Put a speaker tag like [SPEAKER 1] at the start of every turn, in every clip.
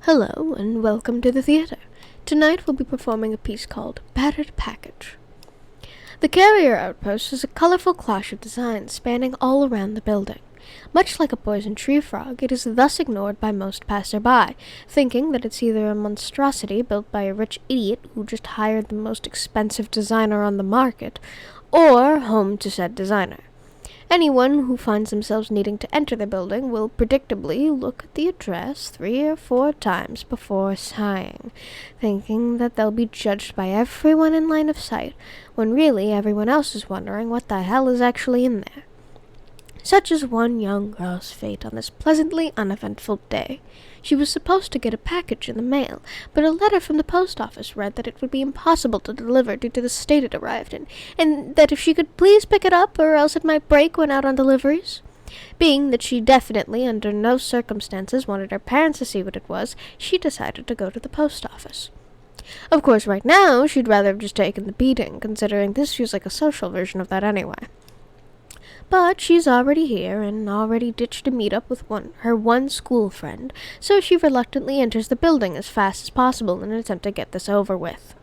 [SPEAKER 1] Hello, and welcome to the theater. Tonight we'll be performing a piece called Battered Package. The carrier outpost is a colorful clash of designs spanning all around the building. Much like a poison tree frog, it is thus ignored by most passerby, thinking that it's either a monstrosity built by a rich idiot who just hired the most expensive designer on the market, or home to said designer. Anyone who finds themselves needing to enter the building will predictably look at the address 3 or 4 times before sighing, thinking that they'll be judged by everyone in line of sight, when really everyone else is wondering what the hell is actually in there. Such is one young girl's fate on this pleasantly uneventful day. She was supposed to get a package in the mail, but a letter from the post office read that it would be impossible to deliver due to the state it arrived in, and that if she could please pick it up, or else it might break when out on deliveries. Being that she definitely, under no circumstances, wanted her parents to see what it was, she decided to go to the post office. Of course, right now, she'd rather have just taken the beating, considering this feels like a social version of that anyway. But she's already here, and already ditched a meet-up with her one school friend, so she reluctantly enters the building as fast as possible in an attempt to get this over with.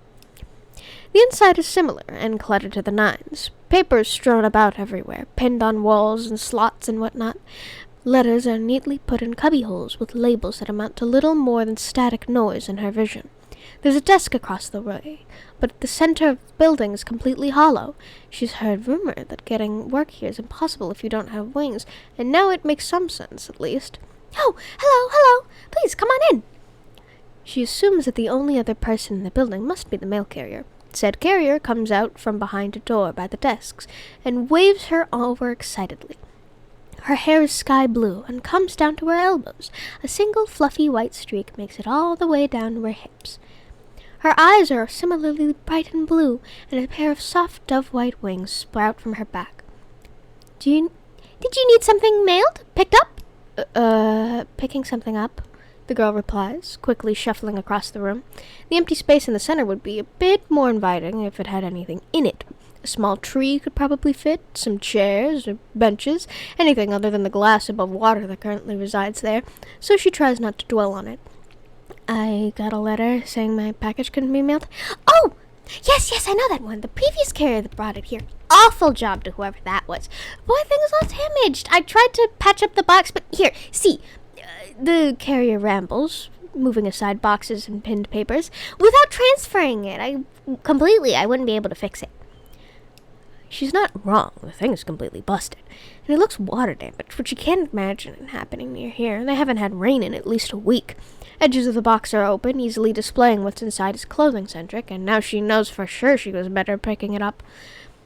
[SPEAKER 1] The inside is similar, and cluttered to the nines. Papers strewn about everywhere, pinned on walls and slots and whatnot. Letters are neatly put in cubbyholes with labels that amount to little more than static noise in her vision. There's a desk across the way, but the center of the building is completely hollow. She's heard rumor that getting work here is impossible if you don't have wings, and now it makes some sense, at least. Oh, hello, please come on in. She assumes that the only other person in the building must be the mail carrier. Said carrier comes out from behind a door by the desks, and waves her over excitedly. Her hair is sky blue, and comes down to her elbows. A single fluffy white streak makes it all the way down to her hips. Her eyes are similarly bright and blue, and a pair of soft dove-white wings sprout from her back. Did you need something mailed? Picked up? Picking something up, the girl replies, quickly shuffling across the room. The empty space in the center would be a bit more inviting if it had anything in it. A small tree could probably fit, some chairs or benches, anything other than the glass above water that currently resides there, so she tries not to dwell on it. I got a letter saying my package couldn't be mailed. Oh! Yes, I know that one. The previous carrier that brought it here. Awful job to whoever that was. Boy, thing is all damaged. I tried to patch up the box, but here, see. The carrier rambles, moving aside boxes and pinned papers, without transferring it. I wouldn't be able to fix it. She's not wrong. The thing is completely busted, and it looks water damaged, which you can't imagine it happening near here. They haven't had rain in at least a week. Edges of the box are open, easily displaying what's inside is clothing-centric, and now she knows for sure she was better picking it up.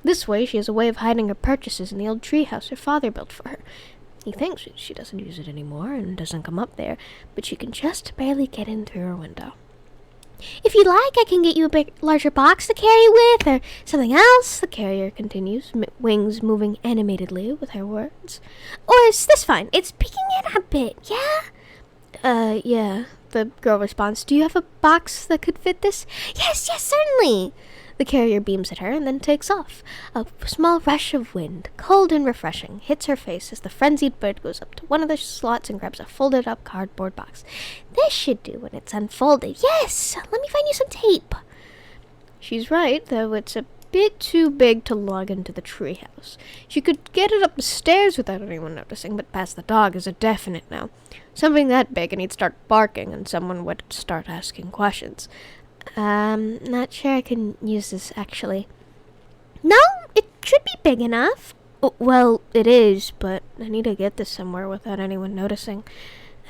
[SPEAKER 1] This way, she has a way of hiding her purchases in the old treehouse her father built for her. He thinks she doesn't use it anymore and doesn't come up there, but she can just barely get in through her window. If you'd like, I can get you a larger box to carry with, or something else, the carrier continues, wings moving animatedly with her words. Or is this fine? It's picking it a bit, yeah? Yeah, the girl responds. Do you have a box that could fit this? Yes, certainly. The carrier beams at her and then takes off. A small rush of wind, cold and refreshing, hits her face as the frenzied bird goes up to one of the slots and grabs a folded-up cardboard box. This should do when it's unfolded. Yes! Let me find you some tape. She's right, though it's a bit too big to log into the treehouse. She could get it up the stairs without anyone noticing, but past the dog is a definite no. Something that big and he'd start barking and someone would start asking questions. Not sure I can use this, actually. No, it should be big enough. Well, it is, but I need to get this somewhere without anyone noticing.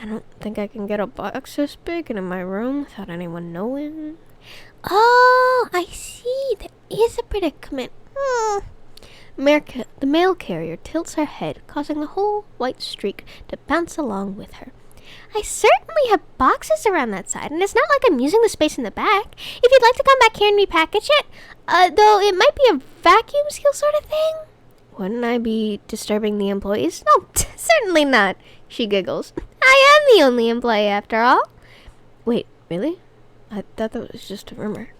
[SPEAKER 1] I don't think I can get a box this big and in my room without anyone knowing. Oh, I see. There is a predicament. The mail carrier tilts her head, causing the whole white streak to bounce along with her. I certainly have boxes around that side, and it's not like I'm using the space in the back. If you'd like to come back here and repackage it, though it might be a vacuum seal sort of thing. Wouldn't I be disturbing the employees? No, certainly not, she giggles. I am the only employee, after all. Wait, really? I thought that was just a rumor.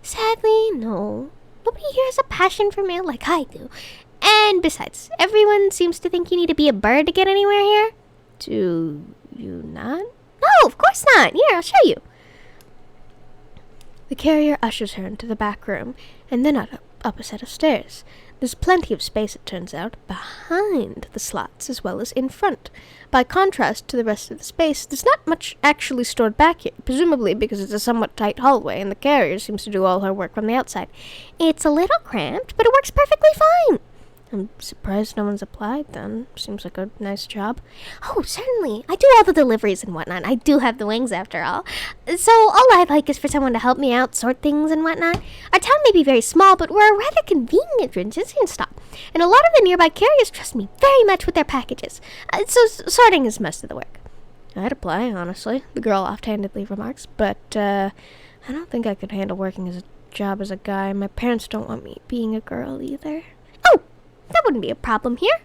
[SPEAKER 1] Sadly, no. Nobody here has a passion for mail like I do. And besides, everyone seems to think you need to be a bird to get anywhere here. Do you not? No, of course not. Here, I'll show you. The carrier ushers her into the back room, and then up a set of stairs. There's plenty of space, it turns out, behind the slots as well as in front. By contrast to the rest of the space, there's not much actually stored back here, presumably because it's a somewhat tight hallway and the carrier seems to do all her work from the outside. It's a little cramped, but it works perfectly fine. I'm surprised no one's applied, then. Seems like a nice job. Oh, certainly. I do all the deliveries and whatnot. I do have the wings, after all. So all I'd like is for someone to help me out, sort things and whatnot. Our town may be very small, but we're a rather convenient transition stop. And a lot of the nearby carriers trust me very much with their packages. So sorting is most of the work. I'd apply, honestly, the girl offhandedly remarks. But, I don't think I could handle working as a job as a guy. My parents don't want me being a girl, either. Oh! That wouldn't be a problem here.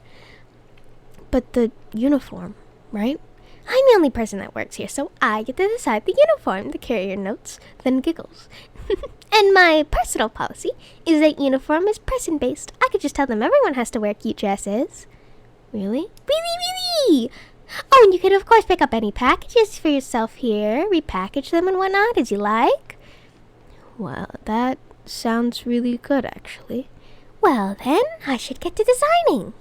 [SPEAKER 1] But the uniform, right? I'm the only person that works here, so I get to decide the uniform, the carrier notes, then giggles. And my personal policy is that uniform is person-based. I could just tell them everyone has to wear cute dresses. Really? Really? Oh, and you can of course pick up any packages for yourself here, repackage them and whatnot as you like. Well, that sounds really good, actually. Well, then, I should get to designing.